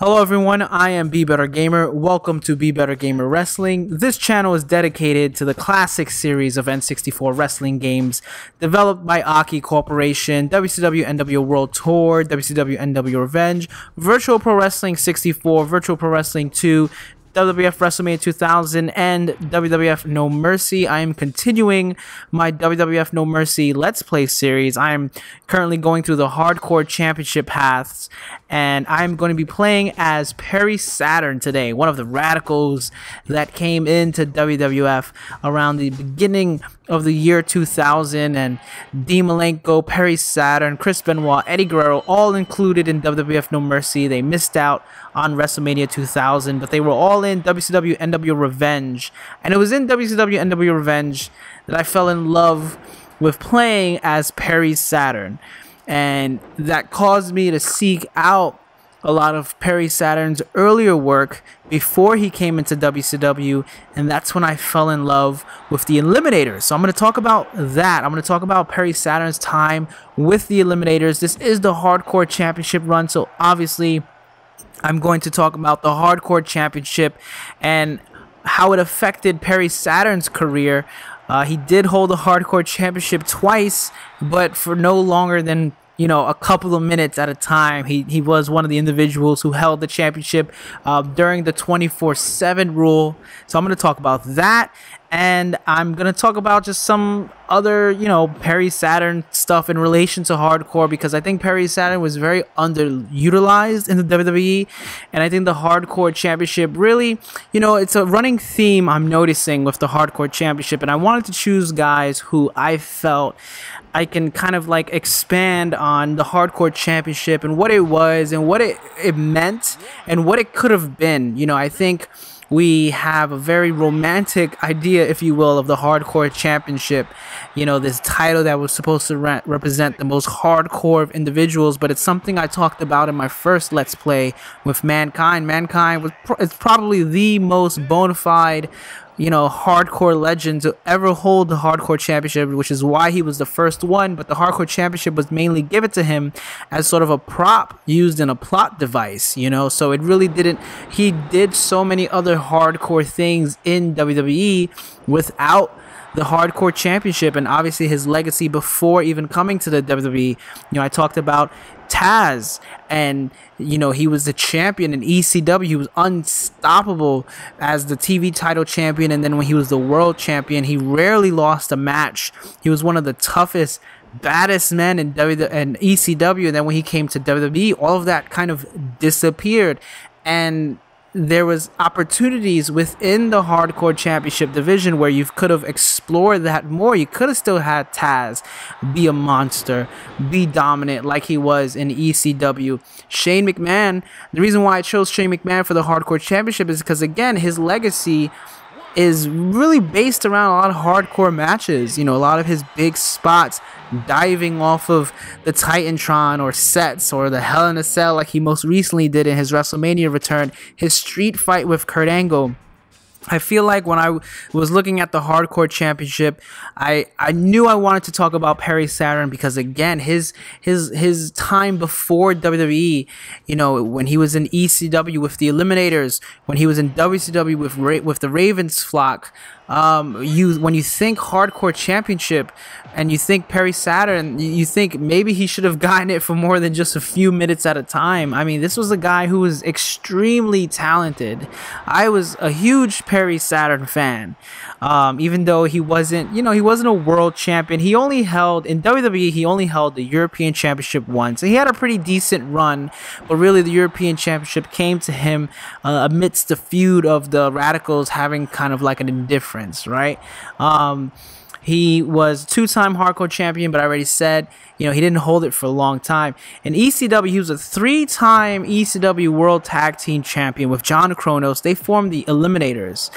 Hello everyone, I am Be Better Gamer. Welcome to Be Better Gamer Wrestling. This channel is dedicated to the classic series of N64 wrestling games developed by Aki Corporation, WCW NWO World Tour, WCW NWO Revenge, Virtual Pro Wrestling 64, Virtual Pro Wrestling 2, WWF WrestleMania 2000, and WWF No Mercy. I am continuing my WWF No Mercy Let's Play series. I am currently going through the Hardcore Championship paths, and I'm going to be playing as Perry Saturn today, one of the radicals that came into WWF around the beginning of the year 2000, and Dean Malenko, Perry Saturn, Chris Benoit, Eddie Guerrero, all included in WWF No Mercy. They missed out on WrestleMania 2000, but they were all in WCW NWO Revenge, and it was in WCW NWO Revenge that I fell in love with playing as Perry Saturn, and that caused me to seek out a lot of Perry Saturn's earlier work before he came into WCW, and that's when I fell in love with the Eliminators. So I'm going to talk about that. I'm going to talk about Perry Saturn's time with the Eliminators. This is the Hardcore Championship run, so obviously I'm going to talk about the Hardcore Championship and how it affected Perry Saturn's career. He did hold the Hardcore Championship twice, but for no longer than a couple of minutes at a time. He was one of the individuals who held the championship during the 24/7 rule. So I'm going to talk about that, and I'm going to talk about just some other, Perry Saturn stuff in relation to hardcore, because I think Perry Saturn was very underutilized in the WWE, and I think the Hardcore Championship really, it's a running theme I'm noticing with the Hardcore Championship, and I wanted to choose guys who I felt I can kind of like expand on the Hardcore Championship and what it was and what it meant and what it could have been. I think we have a very romantic idea, if you will, of the Hardcore Championship. This title that was supposed to represent the most hardcore of individuals, but it's something I talked about in my first Let's Play with Mankind. Mankind it's probably the most bona fide hardcore legend to ever hold the Hardcore Championship, which is why he was the first one. But the Hardcore Championship was mainly given to him as sort of a prop used in a plot device, so it really didn't. He did so many other hardcore things in WWE without the Hardcore Championship, and obviously his legacy before even coming to the WWE. I talked about Taz, and he was the champion in ECW. He was unstoppable as the TV title champion, and then when he was the world champion, he rarely lost a match. He was one of the toughest, baddest men in ECW, and then when he came to WWE, all of that kind of disappeared, and there was opportunities within the Hardcore Championship division where you could have explored that more. You could have still had Taz be a monster, be dominant like he was in ECW. Shane McMahon, the reason why I chose Shane McMahon for the Hardcore Championship is because, again, his legacy is really based around a lot of hardcore matches. A lot of his big spots, diving off of the Titantron or sets or the Hell in a Cell like he most recently did in his WrestleMania return, his street fight with Kurt Angle. I feel like when I was looking at the Hardcore Championship, I knew I wanted to talk about Perry Saturn because, again, his time before WWE, when he was in ECW with the Eliminators, when he was in WCW with the Ravens flock, when you think Hardcore Championship and you think Perry Saturn, you think maybe he should have gotten it for more than just a few minutes at a time. I mean, this was a guy who was extremely talented. I was a huge Perry Saturn fan, even though he wasn't, he wasn't a world champion. He only held, in WWE, he only held the European Championship once. So he had a pretty decent run, but really the European Championship came to him amidst the feud of the Radicals having kind of like an indifference, right? He was two-time Hardcore Champion, but I already said, he didn't hold it for a long time. In ECW, he was a three-time ECW World Tag Team Champion with John Kronos. They formed the Eliminators.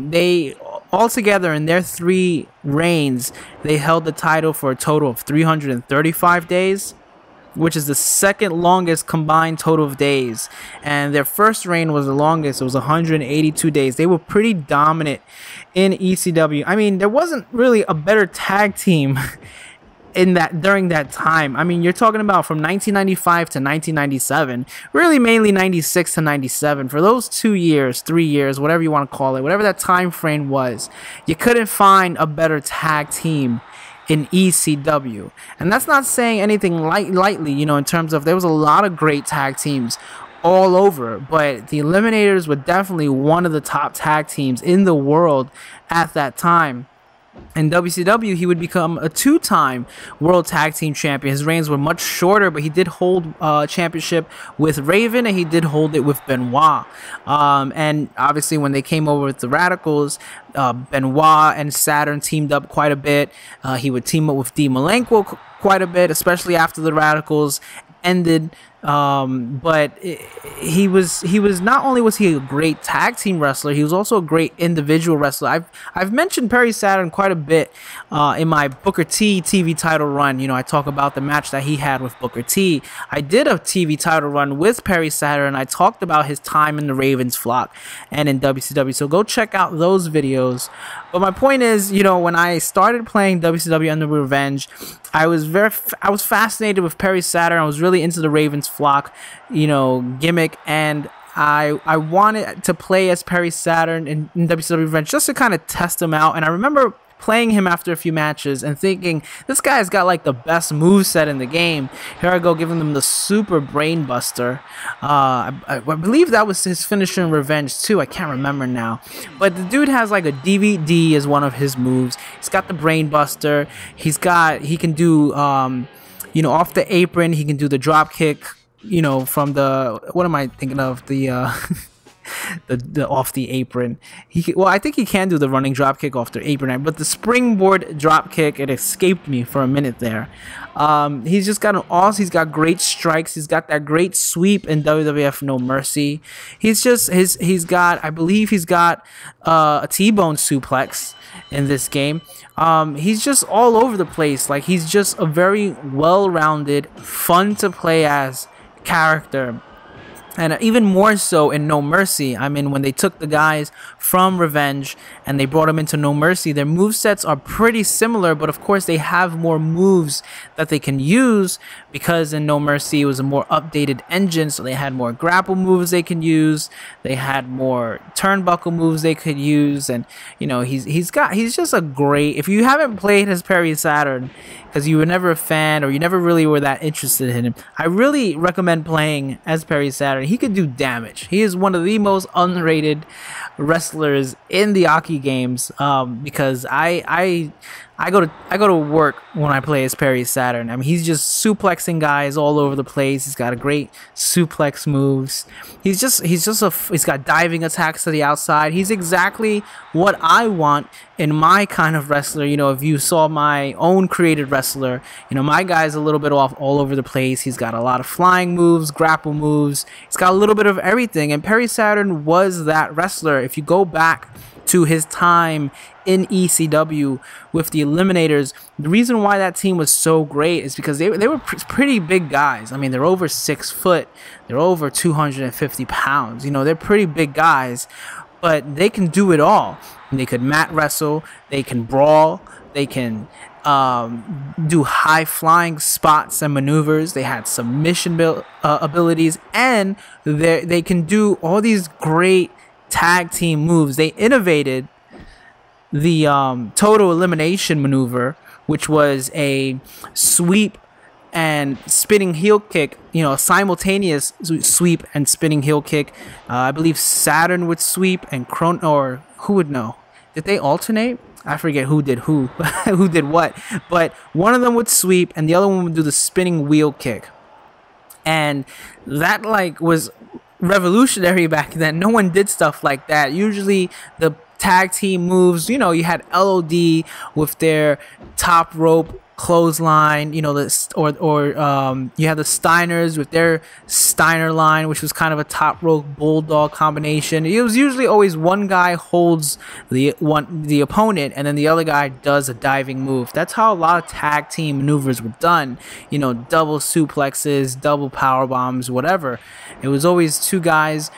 They, altogether in their 3 reigns, they held the title for a total of 335 days. Which is the second longest combined total of days, and their first reign was the longest. It was 182 days. They were pretty dominant in ECW. I mean, there wasn't really a better tag team during that time. I mean, you're talking about from 1995 to 1997, really mainly 96 to 97. For those 2 years, 3 years, whatever you want to call it, whatever that time frame was, you couldn't find a better tag team in ECW. And that's not saying anything lightly, you know, in terms of there was a lot of great tag teams all over, but the Eliminators were definitely one of the top tag teams in the world at that time. In WCW, he would become a 2-time World Tag Team Champion. His reigns were much shorter, but he did hold championship with Raven, and he did hold it with Benoit. And obviously, when they came over with the Radicals, Benoit and Saturn teamed up quite a bit. He would team up with Dean Malenko quite a bit, especially after the Radicals ended. But he was not only was he a great tag team wrestler, he was also a great individual wrestler. I've mentioned Perry Saturn quite a bit in my Booker T TV title run. You know, I talk about the match that he had with Booker T. I did a TV title run with Perry Saturn. I talked about his time in the Ravens flock and in WCW, so go check out those videos. But my point is, you know, when I started playing WCW Under Revenge, I was fascinated with Perry Saturn. I was really into the Ravens flock, you know, gimmick, and I wanted to play as Perry Saturn in WCW Revenge just to kind of test him out. And I remember playing him after a few matches and thinking, this guy's got like the best moveset in the game. Here I go giving them the super brain buster. I believe that was his finisher in Revenge too. I can't remember now. But the dude has like a DVD as one of his moves. He's got the brain buster. He can do you know, off the apron. He can do the drop kick, you know, from the, what am I thinking of? The the off the apron. Well, I think he can do the running drop kick off the apron, but the springboard drop kick, it escaped me for a minute there. He's just got he's got great strikes. He's got that great sweep in WWF No Mercy. I believe he's got a T-bone suplex in this game. He's just all over the place. Like, he's just a very well-rounded, fun to play as character. And even more so in No Mercy. I mean, when they took the guys from Revenge and they brought them into No Mercy, their movesets are pretty similar, but of course they have more moves that they can use, because in No Mercy it was a more updated engine, so they had more grapple moves they can use, they had more turnbuckle moves they could use, and you know, he's just a great, if you haven't played as Perry Saturn because you were never a fan or you never really were that interested in him, I really recommend playing as Perry Saturn. He could do damage. He is one of the most underrated wrestlers in the Aki games, because I go to work when I play as Perry Saturn. I mean, he's just suplexing guys all over the place. He's got a great suplex moves. He's got diving attacks to the outside. He's exactly what I want in my kind of wrestler. You know, if you saw my own created wrestler, you know, my guy's a little bit off all over the place. He's got a lot of flying moves, grapple moves. He's got a little bit of everything. And Perry Saturn was that wrestler. If you go back to his time in ECW with the Eliminators, the reason why that team was so great is because they were pretty big guys. I mean, they're over 6 foot, they're over 250 pounds. You know, they're pretty big guys, but they can do it all. They could mat wrestle, they can brawl, they can do high flying spots and maneuvers. They had submission abilities, and they can do all these great tag team moves. They innovated the total elimination maneuver, which was a sweep and spinning heel kick, you know, a simultaneous sweep and spinning heel kick. I believe Saturn would sweep and or who would know? Did they alternate? I forget who did who did what, but one of them would sweep and the other one would do the spinning wheel kick. And that like was revolutionary back then. No one did stuff like that. Usually the tag team moves, you know, you had LOD with their top rope clothesline, you know, you had the Steiners with their Steiner line, which was kind of a top rope bulldog combination. It was usually always one guy holds the opponent and then the other guy does a diving move. That's how a lot of tag team maneuvers were done. You know, double suplexes, double power bombs, whatever. It was always two guys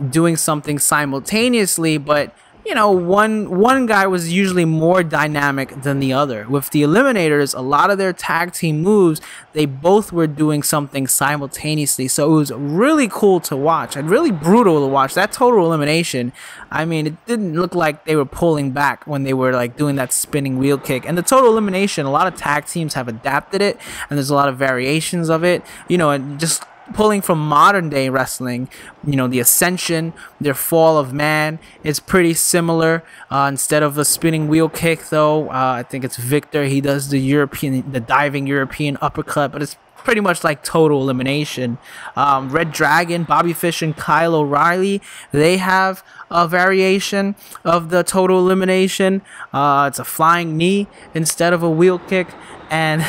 doing something simultaneously, but you know, one guy was usually more dynamic than the other. With the Eliminators, a lot of their tag team moves, they both were doing something simultaneously. So it was really cool to watch and really brutal to watch. That total elimination, I mean, it didn't look like they were pulling back when they were like doing that spinning wheel kick. And the total elimination, a lot of tag teams have adapted it, and there's a lot of variations of it, you know, and just pulling from modern day wrestling, you know, the Ascension, their Fall of Man is pretty similar. Instead of a spinning wheel kick, though, I think it's Victor. He does the diving European uppercut, but it's pretty much like total elimination. Red Dragon, Bobby Fish, and Kyle O'Reilly, they have a variation of the total elimination. It's a flying knee instead of a wheel kick. And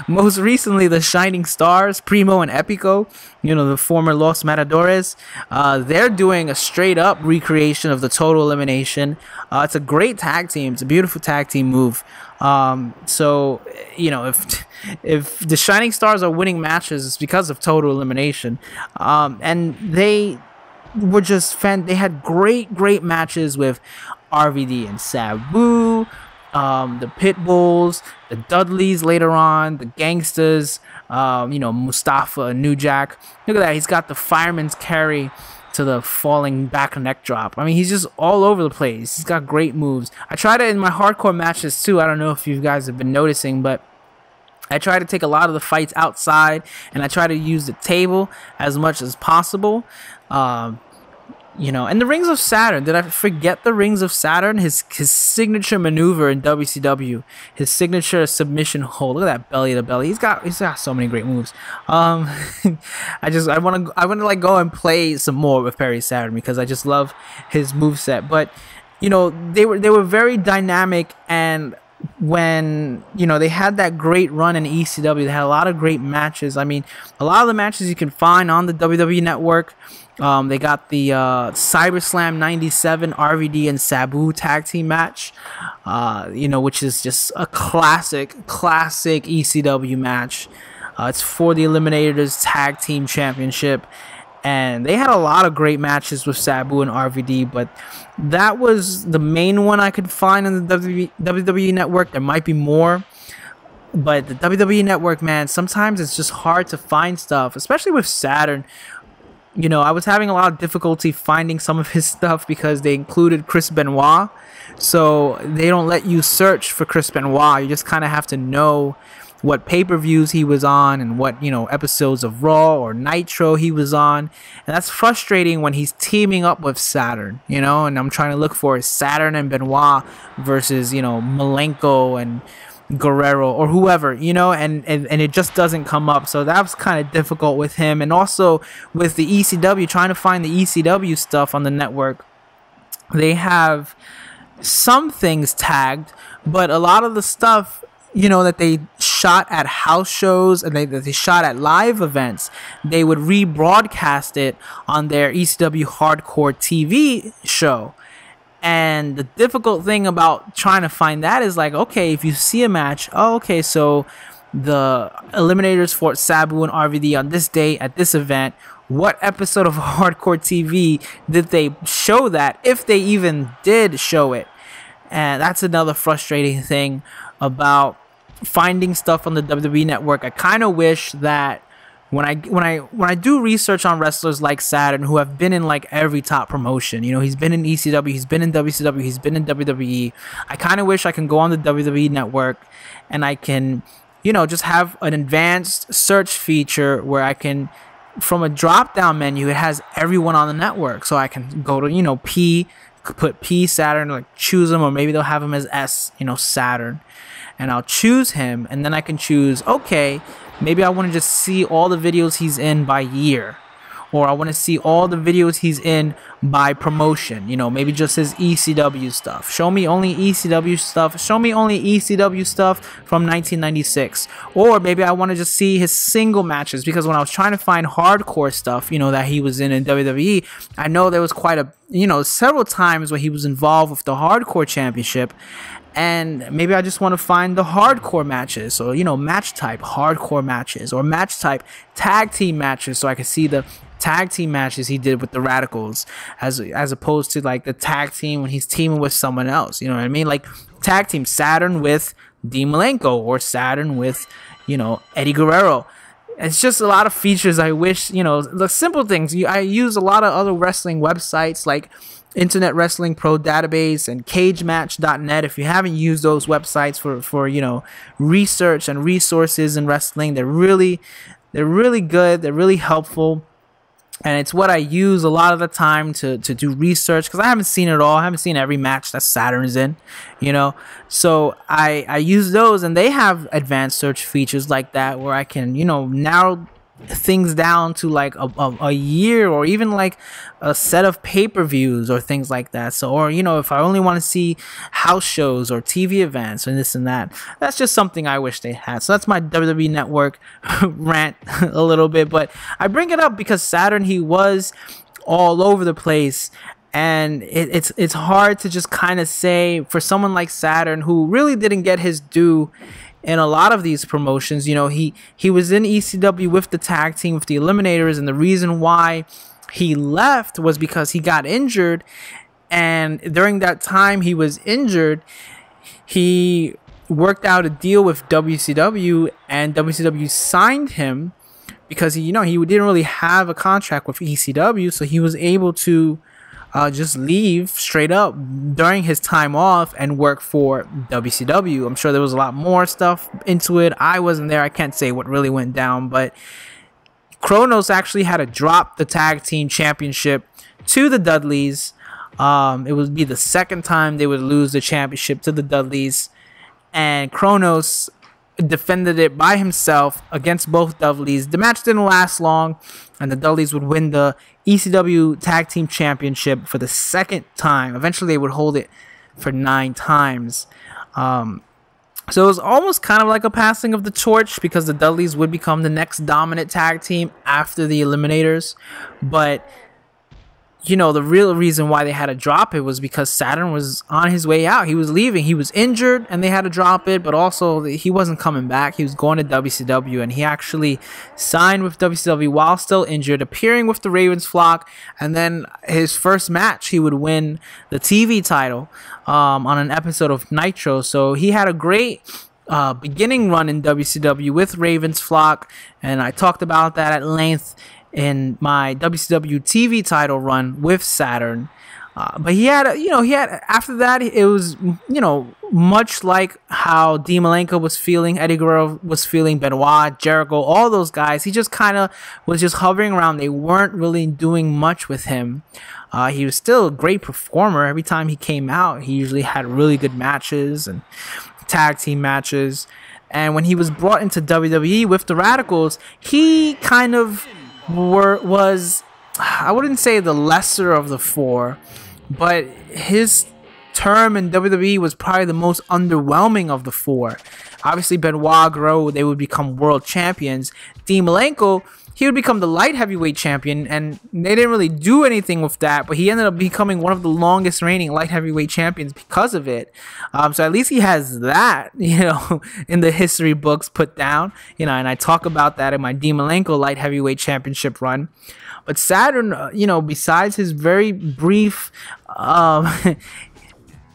most recently, the Shining Stars, Primo and Epico, you know, the former Los Matadores, they're doing a straight up recreation of the total elimination. It's a great tag team. It's a beautiful tag team move. So, you know, if the Shining Stars are winning matches, it's because of total elimination. And they were just they had great matches with RVD and Sabu, the Pitbulls, the Dudleys later on, the Gangsters, you know, Mustafa and New Jack. Look at that. He's got the fireman's carry to the falling back neck drop. I mean, he's just all over the place. He's got great moves. I tried it in my hardcore matches too. I don't know if you guys have been noticing, but I try to take a lot of the fights outside, and I try to use the table as much as possible. You know, and the Rings of Saturn. Did I forget the Rings of Saturn? His signature maneuver in WCW, his signature submission hold. Look at that belly to belly. He's got so many great moves. I want to like go and play some more with Perry Saturn because I just love his moveset. But you know, they were very dynamic, and when, you know, they had that great run in ECW, they had a lot of great matches. I mean, a lot of the matches you can find on the WWE Network. They got the CyberSlam 97 RVD and Sabu tag team match, you know, which is just a classic ECW match. It's for the Eliminators Tag Team Championship. And they had a lot of great matches with Sabu and RVD, but that was the main one I could find on the WWE Network. There might be more, but the WWE Network, man, sometimes it's just hard to find stuff, especially with Saturn. You know, I was having a lot of difficulty finding some of his stuff because they included Chris Benoit, so they don't let you search for Chris Benoit. You just kind of have to know what pay-per-views he was on and what, you know, episodes of Raw or Nitro he was on. And that's frustrating when he's teaming up with Saturn, you know, and I'm trying to look for Saturn and Benoit versus, you know, Malenko and Guerrero or whoever, you know, and it just doesn't come up. So that was kind of difficult with him. And also with the ECW, trying to find the ECW stuff on the network, they have some things tagged, but a lot of the stuff, you know, that they shot at house shows and that they shot at live events, they would rebroadcast it on their ECW Hardcore TV show. And the difficult thing about trying to find that is like, okay, if you see a match, oh, okay, so the Eliminators fought Sabu and RVD on this day at this event. What episode of Hardcore TV did they show that, if they even did show it? And that's another frustrating thing about finding stuff on the WWE Network. I kind of wish that when I do research on wrestlers like Saturn, who have been in like every top promotion, you know, he's been in ECW, he's been in WCW, he's been in WWE. I kind of wish I can go on the WWE Network and I can, you know, just have an advanced search feature where I can, from a drop down menu, it has everyone on the network, so I can go to, you know, put P Saturn, like choose him, or maybe they'll have him as S, you know, Saturn, and I'll choose him, and then I can choose, okay, maybe I want to just see all the videos he's in by year, or I want to see all the videos he's in by promotion, you know, maybe just his ECW stuff. Show me only ECW stuff. Show me only ECW stuff from 1996. Or maybe I want to just see his single matches, because when I was trying to find hardcore stuff, you know, that he was in WWE, I know there was quite a several times where he was involved with the Hardcore Championship, and maybe I just want to find the hardcore matches, or match type hardcore matches, or match type tag team matches, so I can see the tag team matches he did with the Radicals, as opposed to like the tag team when he's teaming with someone else. You know what I mean? Like tag team Saturn with Dean Malenko, or Saturn with Eddie Guerrero. It's just a lot of features I wish, the simple things. I use a lot of other wrestling websites like Internet Wrestling Pro Database and cagematch.net. If you haven't used those websites for research and resources in wrestling, they're really good. They're really helpful. And it's what I use a lot of the time to do research, because I haven't seen it all. I haven't seen every match that Saturn is in, So I use those, and they have advanced search features like that where I can, narrow things down to like a year, or even like a set of pay-per-views or things like that. So, or if I only want to see house shows or TV events and this and that, that's just something I wish they had. So that's my WWE Network rant a little bit, but I bring it up because Saturn, he was all over the place. And it's hard to just kind of say, for someone like Saturn, who really didn't get his due in a lot of these promotions. He was in ECW with the tag team with the Eliminators, and the reason why he left was because he got injured, and during that time he was injured, he worked out a deal with WCW, and WCW signed him because he didn't really have a contract with ECW, so he was able to just leave straight up during his time off and work for WCW. I'm sure there was a lot more stuff into it. I wasn't there. I can't say what really went down, but Kronos actually had to drop the tag team championship to the Dudleys. It would be the second time they would lose the championship to the Dudleys, and Kronos defended it by himself against both Dudleys. The match didn't last long, and the Dudleys would win the ECW Tag Team Championship for the second time. Eventually, they would hold it for 9 times. So it was almost kind of like a passing of the torch, because the Dudleys would become the next dominant tag team after the Eliminators. But the real reason why they had to drop it was because Saturn was on his way out. He was leaving. He was injured, and they had to drop it. But also, he wasn't coming back. He was going to WCW, and he actually signed with WCW while still injured, appearing with the Ravens flock. And then his first match, he would win the TV title on an episode of Nitro. So he had a great beginning run in WCW with Ravens flock, and I talked about that at length in my WCW TV title run with Saturn. But he had after that, it was, much like how Dean Malenko was feeling, Eddie Guerrero was feeling, Benoit, Jericho, all those guys. He just kind of was just hovering around. They weren't really doing much with him. He was still a great performer. Every time he came out, he usually had really good matches and tag team matches. And when he was brought into WWE with the Radicals, he kind of was, I wouldn't say the lesser of the 4, but his term in WWE was probably the most underwhelming of the 4. Obviously, Benoit, Guerrero, they would become world champions. Dean Malenko, he would become the light heavyweight champion, and they didn't really do anything with that, but he ended up becoming one of the longest reigning light heavyweight champions because of it. So at least he has that, in the history books put down, and I talk about that in my Dean Malenko light heavyweight championship run. But Saturn, besides his very brief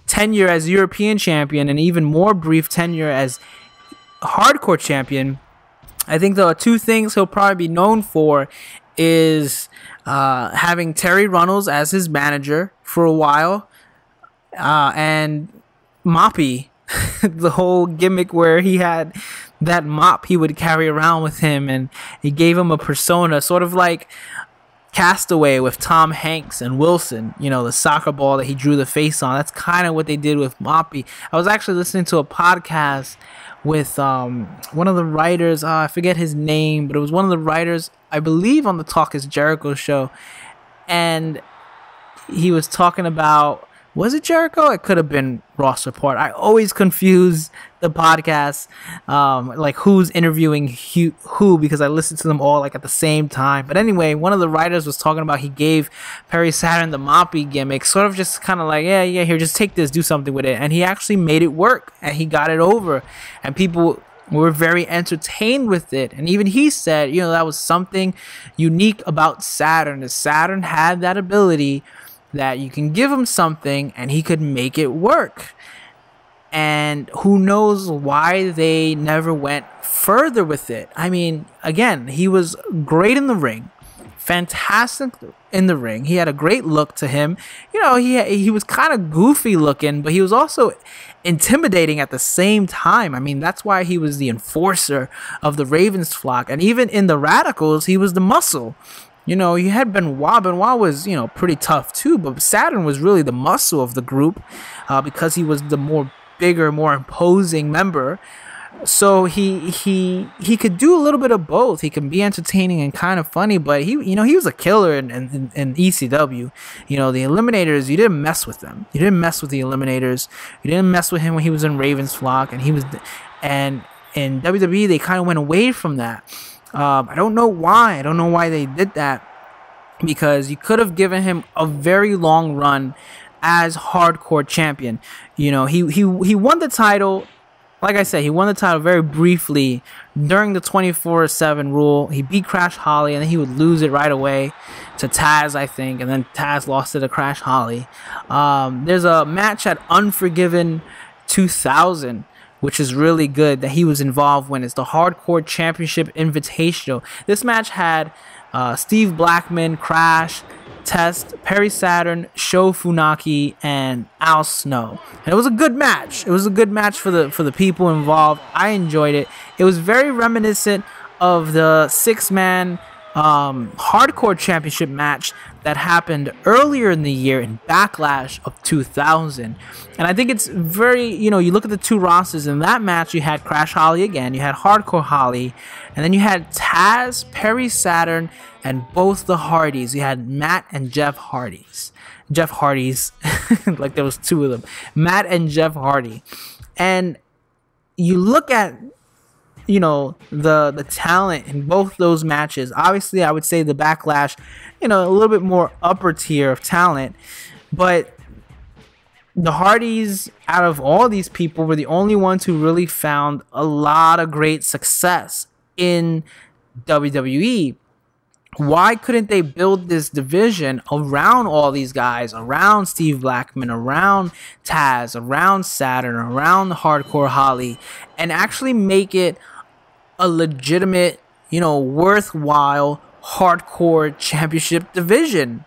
tenure as European champion, and even more brief tenure as hardcore champion, I think the 2 things he'll probably be known for is having Terry Runnels as his manager for a while, and Moppy, the whole gimmick where he had that mop he would carry around with him, and he gave him a persona, sort of like Castaway with Tom Hanks and Wilson, the soccer ball that he drew the face on. That's kind of what they did with Moppy. I was actually listening to a podcast with one of the writers, I forget his name, but it was one of the writers, I believe, on the Talk is Jericho show, and he was talking about Was it Jericho? It could have been Ross Report. I always confuse the podcast, like who's interviewing who, because I listen to them all like at the same time. But anyway, one of the writers was talking about he gave Perry Saturn the Moppy gimmick, sort of just kind of like, yeah, here, just take this, do something with it. And he actually made it work, and he got it over, and people were very entertained with it. And even he said, that was something unique about Saturn. Saturn had that ability that you can give him something and he could make it work. And who knows why they never went further with it. I mean, again, he was great in the ring, fantastic in the ring. He had a great look to him. He was kind of goofy looking, but he was also intimidating at the same time. I mean, that's why he was the enforcer of the Ravens flock. And even in the Radicals, he was the muscle. You had Benoit. Benoit was, pretty tough too, but Saturn was really the muscle of the group because he was the more bigger, more imposing member. So he could do a little bit of both. He can be entertaining and kind of funny, but he was a killer in ECW. The Eliminators, you didn't mess with them. You didn't mess with the Eliminators. You didn't mess with him when he was in Ravens flock, and in WWE they kind of went away from that. I don't know why. I don't know why they did that, because you could have given him a very long run as hardcore champion. He won the title. Like I said, he won the title very briefly during the 24/7 rule. He beat Crash Holly, and then he would lose it right away to Taz, I think, and then Taz lost it to Crash Holly. There's a match at Unforgiven 2000, which is really good, that he was involved when. It's the Hardcore Championship Invitational. This match had Steve Blackman, Crash, Test, Perry Saturn, Sho Funaki, and Al Snow. And it was a good match. It was a good match for the people involved. I enjoyed it. It was very reminiscent of the 6-man Hardcore Championship match that happened earlier in the year in Backlash of 2000. And I think it's very, you look at the two rosters. In that match, you had Crash Holly again, you had Hardcore Holly, and then you had Taz, Perry Saturn, and both the Hardys. You had Matt and Jeff Hardys. Like there was two of them. Matt and Jeff Hardy. And you look at the talent in both those matches. Obviously, I would say the Backlash, a little bit more upper tier of talent, but the Hardys, out of all these people, were the only ones who really found a lot of great success in WWE. Why couldn't they build this division around all these guys, around Steve Blackman, around Taz, around Saturn, around Hardcore Holly, and actually make it a legitimate, worthwhile hardcore championship division?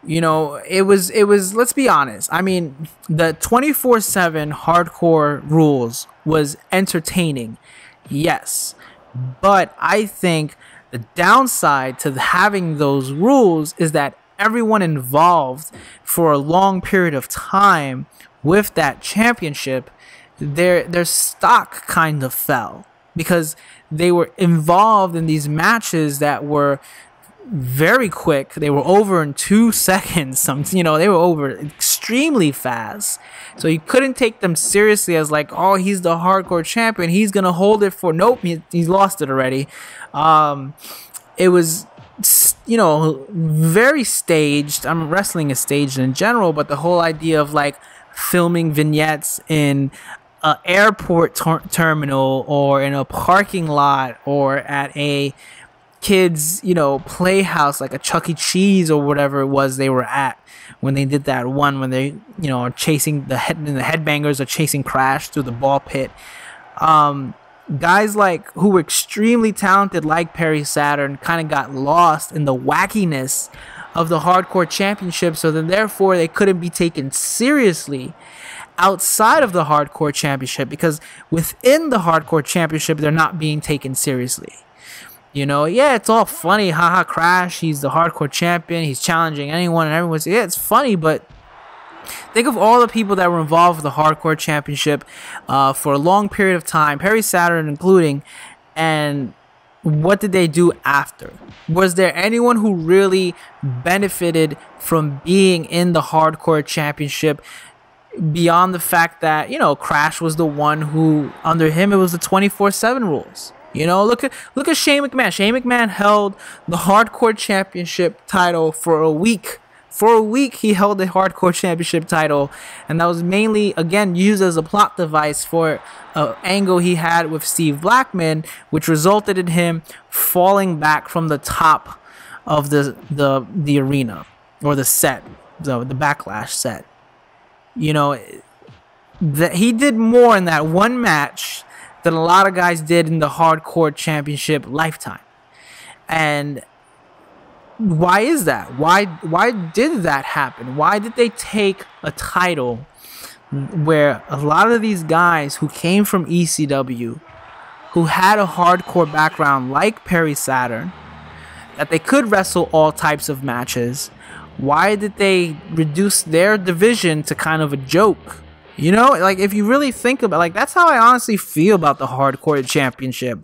It was, let's be honest. I mean, the 24/7 hardcore rules was entertaining. Yes. But I think the downside to having those rules is that everyone involved for a long period of time with that championship, their stock kind of fell, because they were involved in these matches that were very quick. They were over in 2 seconds. They were over extremely fast. So you couldn't take them seriously as like, oh, he's the hardcore champion, he's gonna hold it for. Nope, he's lost it already. It was, very staged. Wrestling is staged in general, but the whole idea of like filming vignettes in an airport terminal, or in a parking lot, or at a kids, playhouse like a Chuck E. Cheese or whatever it was they were at when they did that one, when they, are chasing the headbangers are chasing Crash through the ball pit. Guys who were extremely talented, like Perry Saturn, kind of got lost in the wackiness of the Hardcore Championship, so then therefore they couldn't be taken seriously outside of the Hardcore Championship, because within the Hardcore Championship they're not being taken seriously. It's all funny, haha, Crash, he's the hardcore champion, he's challenging anyone, and everyone's, it's funny, but think of all the people that were involved with the hardcore championship for a long period of time, Perry Saturn including, and what did they do after? Was there anyone who really benefited from being in the Hardcore Championship beyond the fact that, you know, Crash was the one who, under him, it was the 24/7 rules? You know, look at Shane McMahon. Shane McMahon held the Hardcore Championship title for a week. For a week, he held the Hardcore Championship title, and that was mainly, again, used as a plot device for an angle he had with Steve Blackman, which resulted in him falling back from the top of the arena, or the set, the Backlash set. You know, he did more in that one match than a lot of guys did in the Hardcore Championship lifetime. And why is that? Why did that happen? Why did they take a title where a lot of these guys who came from ECW, who had a hardcore background like Perry Saturn, that they could wrestle all types of matches, why did they reduce their division to kind of a joke? You know, like, if you really think about, like, that's how I honestly feel about the Hardcore Championship.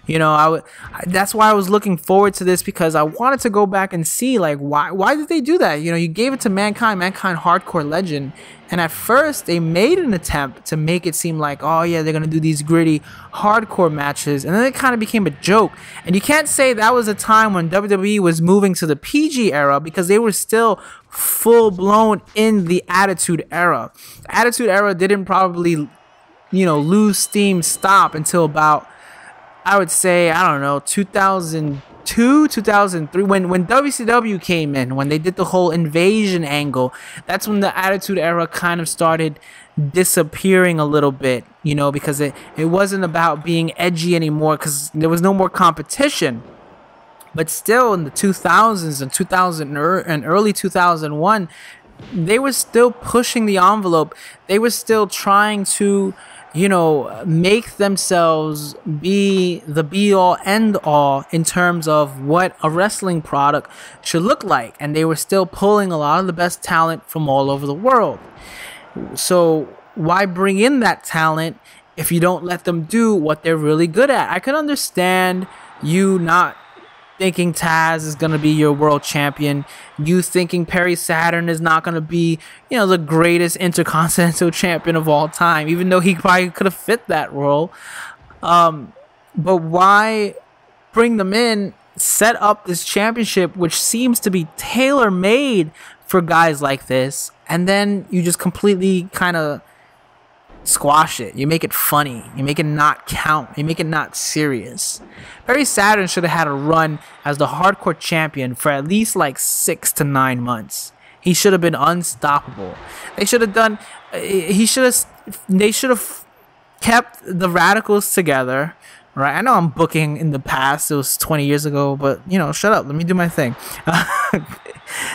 You know, that's why I was looking forward to this, because I wanted to go back and see, like, why did they do that? You know, you gave it to Mankind Hardcore Legend, and at first they made an attempt to make it seem like, oh yeah, they're gonna do these gritty hardcore matches, and then it kind of became a joke. And you can't say that was a time when WWE was moving to the PG era, because they were still full blown in the Attitude Era. The Attitude Era didn't probably, you know, lose steam, stop until about, I would say, I don't know, 2002, 2003, when WCW came in, when they did the whole invasion angle. That's when the Attitude Era kind of started disappearing a little bit, you know, because it wasn't about being edgy anymore, because there was no more competition. But still, in the 2000s and 2000 and early 2001, they were still pushing the envelope. They were still trying to, you know, make themselves be the be-all, end-all in terms of what a wrestling product should look like. And they were still pulling a lot of the best talent from all over the world. So why bring in that talent if you don't let them do what they're really good at? I can understand you not thinking Taz is going to be your world champion, you thinking Perry Saturn is not going to be, you know, the greatest intercontinental champion of all time, even though he probably could have fit that role. But why bring them in, set up this championship, which seems to be tailor-made for guys like this, and then you just completely kind of squash it. You make it funny. You make it not count. You make it not serious. Perry Saturn should have had a run as the hardcore champion for at least like 6 to 9 months. He should have been unstoppable. They should have done. They should have kept the Radicals together. Right? I know I'm booking in the past. It was 20 years ago, but you know, shut up. Let me do my thing.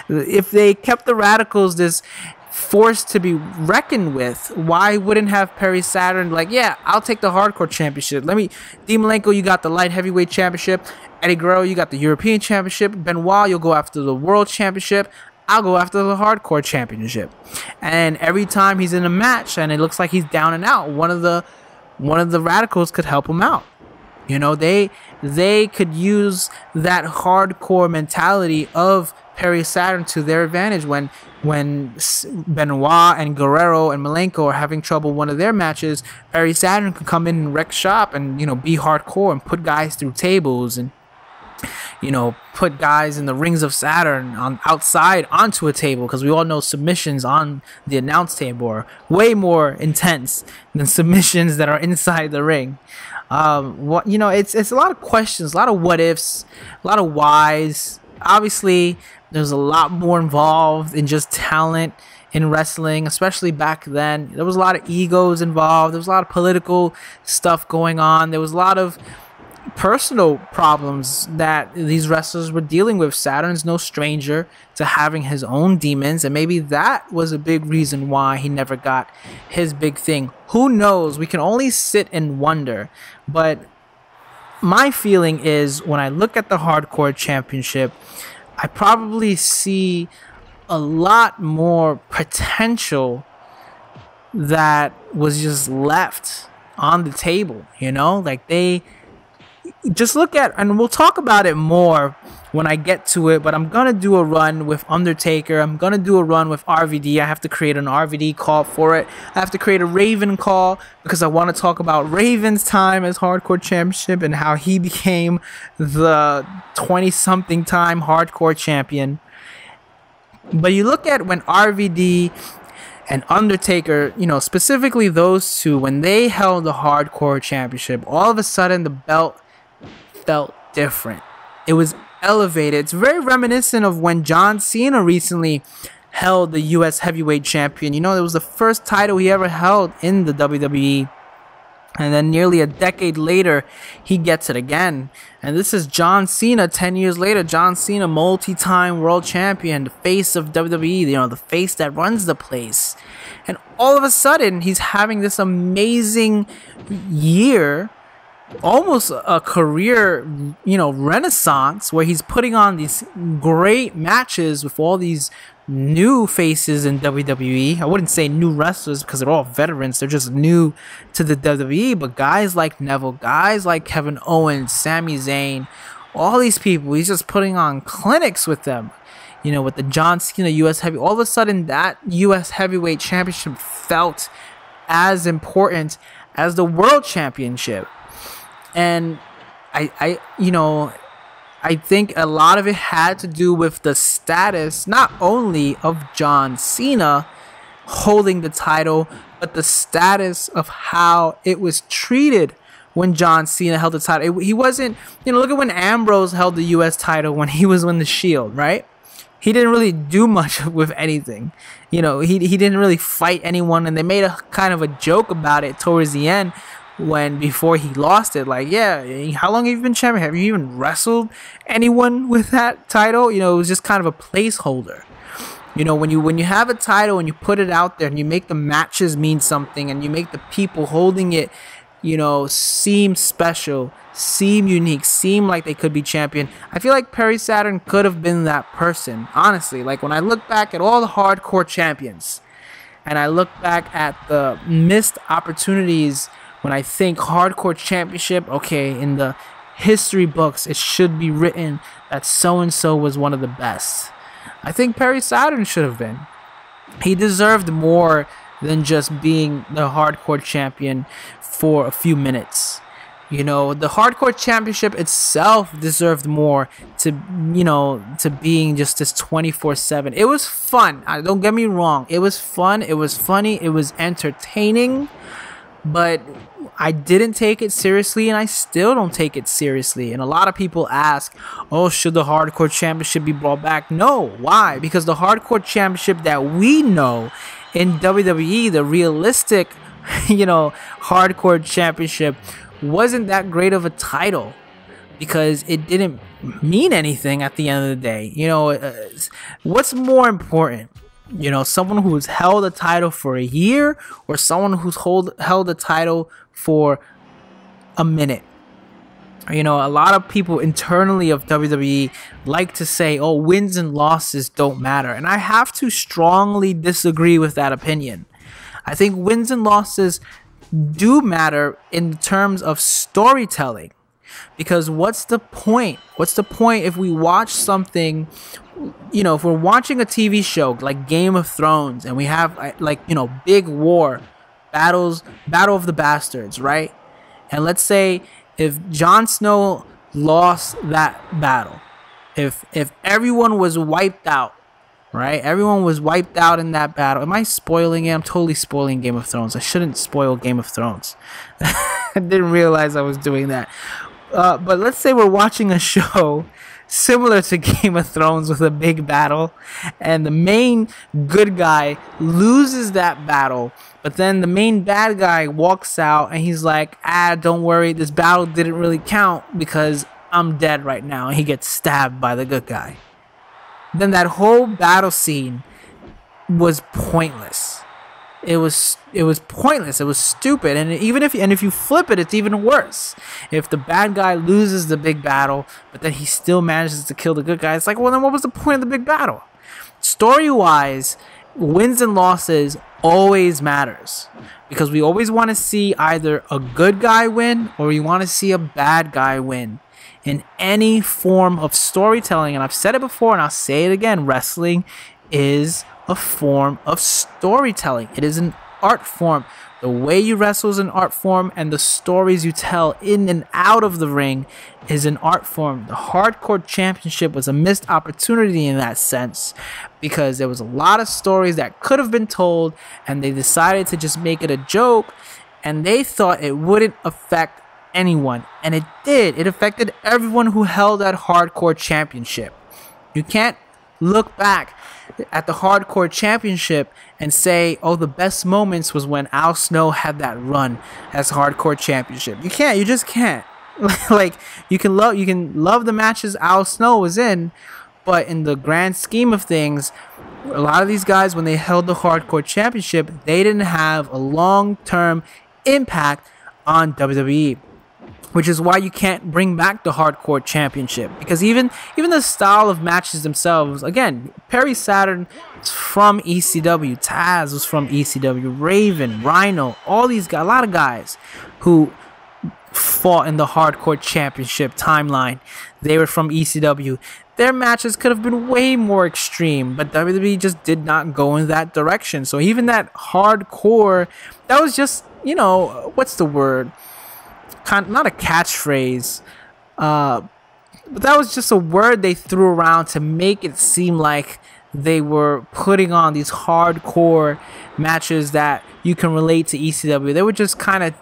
If they kept the Radicals this force to be reckoned with, why wouldn't have Perry Saturn like, yeah, I'll take the hardcore championship. Dean Malenko, you got the light heavyweight championship. Eddie Guerrero, you got the European championship. Benoit, you'll go after the world championship. I'll go after the hardcore championship. And every time he's in a match and it looks like he's down and out, one of the Radicals could help him out. You know, they could use that hardcore mentality of Perry Saturn to their advantage when Benoit and Guerrero and Malenko are having trouble one of their matches. Perry Saturn could come in and wreck shop and, you know, be hardcore and put guys through tables and, you know, put guys in the rings of Saturn outside onto a table, because we all know submissions on the announce table are way more intense than submissions that are inside the ring. You know, it's a lot of questions, a lot of what ifs, a lot of whys. Obviously, there's a lot more involved in just talent in wrestling, especially back then. There was a lot of egos involved. There was a lot of political stuff going on. There was a lot of personal problems that these wrestlers were dealing with. Saturn's no stranger to having his own demons, and maybe that was a big reason why he never got his big thing. Who knows? We can only sit and wonder. But my feeling is, when I look at the Hardcore Championship, I probably see a lot more potential that was just left on the table, you know? Like, just look at, and we'll talk about it more when I get to it, but I'm gonna do a run with Undertaker. I'm gonna do a run with RVD. I have to create an RVD call for it. I have to create a Raven call because I want to talk about Raven's time as Hardcore Championship and how he became the 20-something time Hardcore Champion. But you look at when RVD and Undertaker, you know, specifically those two, when they held the Hardcore Championship, all of a sudden the belt felt different. It was elevated. It's very reminiscent of when John Cena recently held the US Heavyweight Champion. You know, it was the first title he ever held in the WWE. And then nearly a decade later, he gets it again. And this is John Cena 10 years later. John Cena, multi-time world champion, the face of WWE, you know, the face that runs the place. And all of a sudden, he's having this amazing year, almost a career, you know, renaissance, where he's putting on these great matches with all these new faces in WWE. I wouldn't say new wrestlers because they're all veterans. They're just new to the WWE. But guys like Neville, guys like Kevin Owens, Sami Zayn, all these people, he's just putting on clinics with them. You know, with the John Cena US Heavy, all of a sudden that US Heavyweight Championship felt as important as the World Championship. And I think a lot of it had to do with the status, not only of John Cena holding the title, but the status of how it was treated when John Cena held the title. He wasn't, you know, look at when Ambrose held the US title when he was in the Shield, right? He didn't really do much with anything. You know, he didn't really fight anyone, and they made a kind of a joke about it towards the end, before he lost it, like, yeah, how long have you been champion? Have you even wrestled anyone with that title? You know, it was just kind of a placeholder. You know, when you have a title and you put it out there and you make the matches mean something and you make the people holding it, you know, seem special, seem unique, seem like they could be champion. I feel like Perry Saturn could have been that person, honestly. Like, when I look back at all the hardcore champions and I look back at the missed opportunities, when I think Hardcore Championship, okay, in the history books, it should be written that so-and-so was one of the best. I think Perry Saturn should have been. He deserved more than just being the Hardcore Champion for a few minutes. You know, the Hardcore Championship itself deserved more to being just this 24/7. It was fun. Don't get me wrong. It was fun. It was funny. It was entertaining. But I didn't take it seriously, and I still don't take it seriously. And a lot of people ask, oh, should the Hardcore Championship be brought back? No. Why? Because the Hardcore Championship that we know in WWE, the realistic, you know, Hardcore Championship, wasn't that great of a title because it didn't mean anything at the end of the day. You know, what's more important? You know, someone who's held a title for a year or someone who's held a title for a minute. You know, a lot of people internally of WWE like to say, oh, wins and losses don't matter. And I have to strongly disagree with that opinion. I think wins and losses do matter in terms of storytelling. Because what's the point? What's the point if we watch something, you know, if we're watching a TV show like Game of Thrones and we have, like, you know, big war, battle of the bastards, right? And let's say if Jon Snow lost that battle, if everyone was wiped out, right? Everyone was wiped out in that battle. Am I spoiling it? I'm totally spoiling Game of Thrones. I shouldn't spoil Game of Thrones. I didn't realize I was doing that. But let's say we're watching a show similar to Game of Thrones with a big battle, and the main good guy loses that battle, but then the main bad guy walks out and he's like, don't worry, this battle didn't really count because I'm dead right now, and he gets stabbed by the good guy. Then that whole battle scene was pointless. It was pointless. It was stupid. And if you flip it, it's even worse. If the bad guy loses the big battle, but then he still manages to kill the good guy, it's like, well, then what was the point of the big battle? Story-wise, wins and losses always matters, because we always want to see either a good guy win or we want to see a bad guy win in any form of storytelling. And I've said it before and I'll say it again, wrestling is a form of storytelling. It is an art form. The way you wrestle is an art form, and the stories you tell in and out of the ring is an art form. The Hardcore Championship was a missed opportunity in that sense, because there was a lot of stories that could have been told, and they decided to just make it a joke, and they thought it wouldn't affect anyone, and it did. It affected everyone who held that Hardcore Championship. You can't look back at the Hardcore Championship and say, oh, the best moments was when Al Snow had that run as Hardcore Championship. You can't. You just can't. Like, you can love the matches Al Snow was in, but in the grand scheme of things, a lot of these guys, when they held the Hardcore Championship, they didn't have a long-term impact on WWE. Which is why you can't bring back the Hardcore Championship, because even the style of matches themselves, again, Perry Saturn was from ECW, Taz was from ECW, Raven, Rhino, all these guys, a lot of guys who fought in the Hardcore Championship timeline, they were from ECW. Their matches could have been way more extreme, but WWE just did not go in that direction. So even that hardcore, that was just, you know, what's the word? Not a catchphrase, but that was just a word they threw around to make it seem like they were putting on these hardcore matches that you can relate to ECW. They were just kind of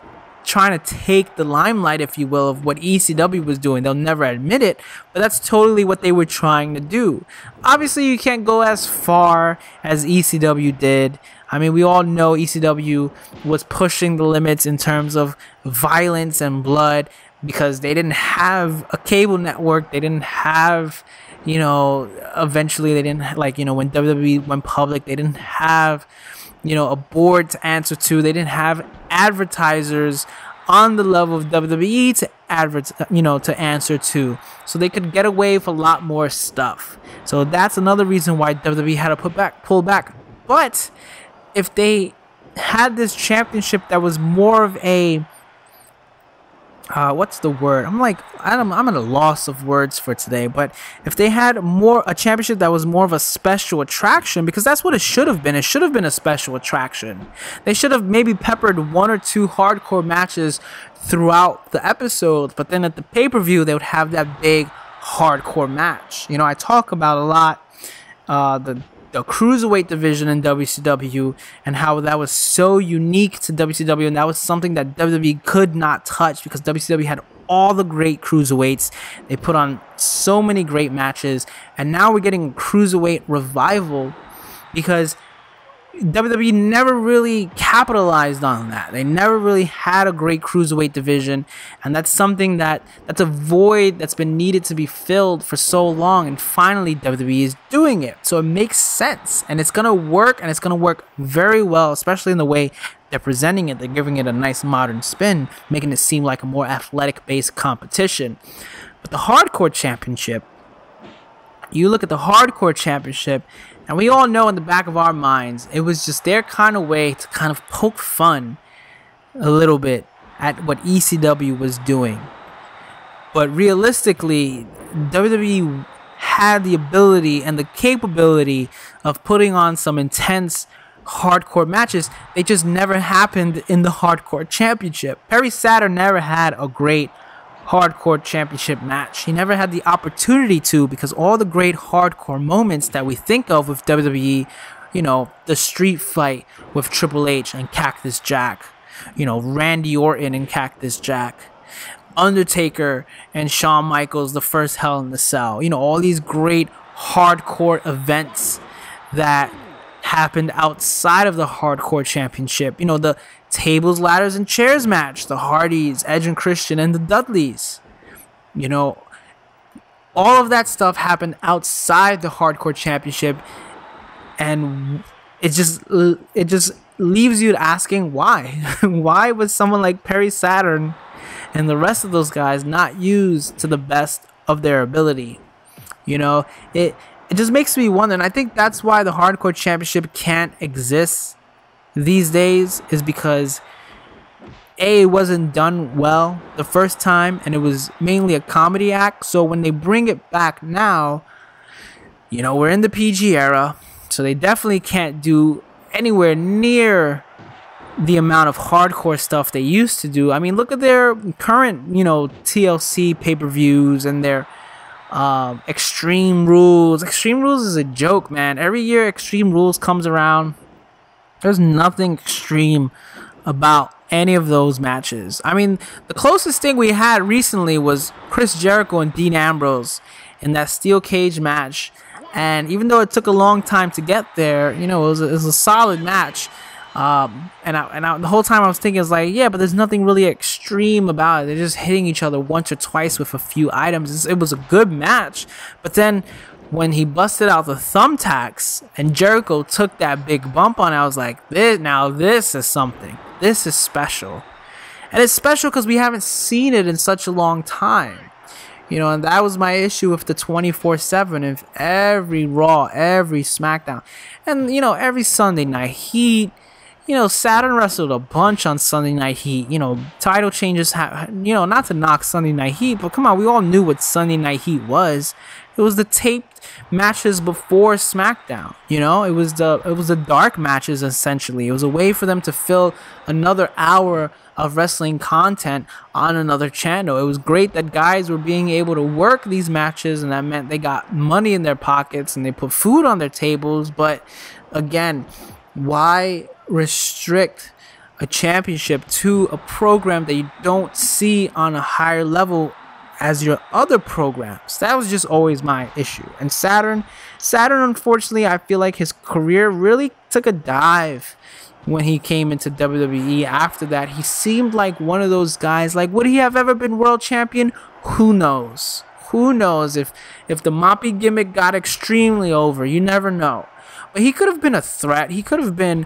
trying to take the limelight, if you will, of what ECW was doing. They'll never admit it, but that's totally what they were trying to do. Obviously, you can't go as far as ECW did. I mean, we all know ECW was pushing the limits in terms of violence and blood, because they didn't have a cable network. They didn't have, you know, eventually they didn't, like, you know, when WWE went public, they didn't have, you know, a board to answer to. They didn't have advertisers on the level of WWE to answer to, so they could get away with a lot more stuff. So that's another reason why WWE had to pull back. But if they had this championship that was more of a what's the word? I'm at a loss of words for today. But if they had a championship that was more of a special attraction, because that's what it should have been. It should have been a special attraction. They should have maybe peppered one or two hardcore matches throughout the episode, but then at the pay-per-view they would have that big hardcore match. You know, I talk about a lot the cruiserweight division in WCW and how that was so unique to WCW, and that was something that WWE could not touch, because WCW had all the great cruiserweights. They put on so many great matches, and now we're getting a cruiserweight revival because WWE never really capitalized on that. They never really had a great cruiserweight division, and that's something that's a void that's been needed to be filled for so long, and finally WWE is doing it. So it makes sense, and it's gonna work, and it's gonna work very well, especially in the way they're presenting it. They're giving it a nice modern spin, making it seem like a more athletic-based competition. But the Hardcore Championship, you look at the Hardcore Championship, and we all know in the back of our minds, it was just their kind of way to kind of poke fun a little bit at what ECW was doing. But realistically, WWE had the ability and the capability of putting on some intense hardcore matches. They just never happened in the Hardcore Championship. Perry Saturn never had a great Hardcore Championship match. He never had the opportunity to, because all the great hardcore moments that we think of with WWE, you know, the street fight with Triple H and Cactus Jack, you know, Randy Orton and Cactus Jack, Undertaker and Shawn Michaels, the first Hell in the Cell, you know, all these great hardcore events that happened outside of the Hardcore Championship. You know, the tables, ladders, and chairs match, the Hardys, Edge and Christian, and the Dudleys. You know, all of that stuff happened outside the Hardcore Championship, and it just leaves you asking why. Why was someone like Perry Saturn and the rest of those guys not used to the best of their ability? You know, it just makes me wonder, and I think that's why the Hardcore Championship can't exist these days is because it wasn't done well the first time, and it was mainly a comedy act. So when they bring it back now, you know, we're in the PG era, so they definitely can't do anywhere near the amount of hardcore stuff they used to do. I mean, look at their current, you know, TLC pay-per-views and their Extreme Rules. Extreme Rules is a joke, man. Every year Extreme Rules comes around, there's nothing extreme about any of those matches. I mean, the closest thing we had recently was Chris Jericho and Dean Ambrose in that steel cage match, and even though it took a long time to get there, you know, it was a solid match. The whole time I was thinking, it's like, yeah, but there's nothing really extreme about it. They're just hitting each other once or twice with a few items. It was a good match, but then when he busted out the thumbtacks and Jericho took that big bump on it, I was like, this is something. This is special. And it's special because we haven't seen it in such a long time. You know, and that was my issue with the 24/7, if every Raw, every SmackDown, and, you know, every Sunday Night Heat. You know, Saturn wrestled a bunch on Sunday Night Heat. You know, title changes, you know, not to knock Sunday Night Heat, but come on, we all knew what Sunday Night Heat was. It was the taped matches before SmackDown. You know, it was the dark matches, essentially. It was a way for them to fill another hour of wrestling content on another channel. It was great that guys were being able to work these matches, and that meant they got money in their pockets and they put food on their tables. But again, why restrict a championship to a program that you don't see on a higher level as your other programs? That was just always my issue. And Saturn, unfortunately, I feel like his career really took a dive when he came into WWE. After that, he seemed like one of those guys, like, would he have ever been world champion? Who knows? Who knows if the moppy gimmick got extremely over? You never know. But he could have been a threat. He could have been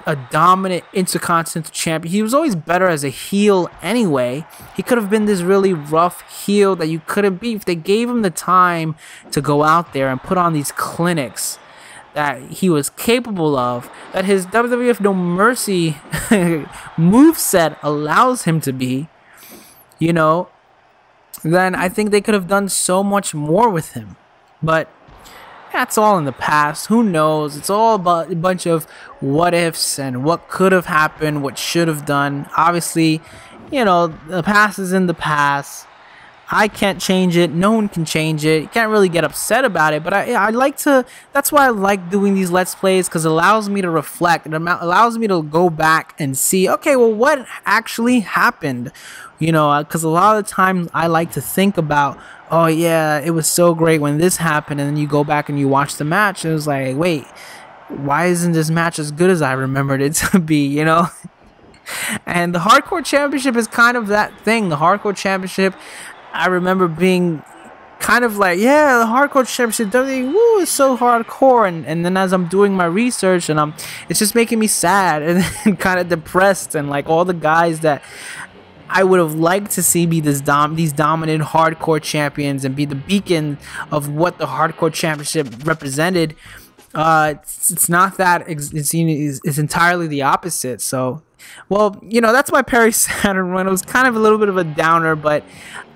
a dominant intercontinental champion. He was always better as a heel anyway. He could have been this really rough heel that you couldn't beat if they gave him the time to go out there and put on these clinics that he was capable of, that his WWF No Mercy moveset allows him to be, you know, then I think they could have done so much more with him. But that's all in the past. Who knows? It's all about a bunch of what ifs and what could have happened, what should have done. Obviously, you know, the past is in the past. I can't change it. No one can change it. You can't really get upset about it. But I like to, that's why I like doing these Let's Plays, because it allows me to reflect. It allows me to go back and see, okay, well, what actually happened? You know, because a lot of the time I like to think about, oh yeah, it was so great when this happened, and then you go back and you watch the match, and it's like, wait, why isn't this match as good as I remembered it to be, you know? And the Hardcore Championship is kind of that thing. The Hardcore Championship, I remember being kind of like, yeah, the Hardcore Championship, woo, is so hardcore. And then as I'm doing my research, and it's just making me sad and kind of depressed, and like all the guys that I would have liked to see be these dominant hardcore champions and be the beacon of what the Hardcore Championship represented. It's not that. It's entirely the opposite. So, well, you know, that's my Perry Saturn run. It was kind of a little bit of a downer, but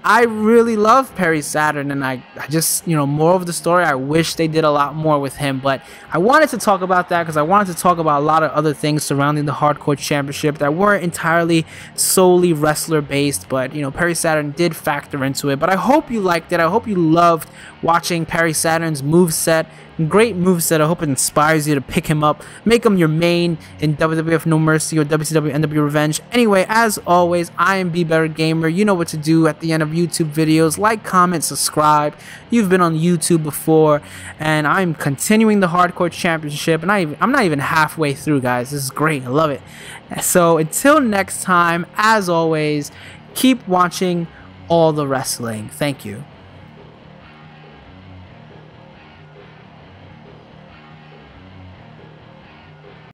I really love Perry Saturn, and I just, you know, more of the story, I wish they did a lot more with him. But I wanted to talk about that because I wanted to talk about a lot of other things surrounding the Hardcore Championship that weren't entirely solely wrestler based. But, you know, Perry Saturn did factor into it. But I hope you liked it. I hope you loved watching Perry Saturn's moveset. Great moveset. I hope it inspires you to pick him up, make him your main in WWF No Mercy or WCW NW Revenge. Anyway, as always, I am Be Better Gamer. You know what to do at the end of YouTube videos. Like, comment, subscribe. You've been on YouTube before, and I'm continuing the Hardcore Championship, and I'm not even halfway through, guys. This is great. I love it. So until next time, as always, keep watching all the wrestling. Thank you.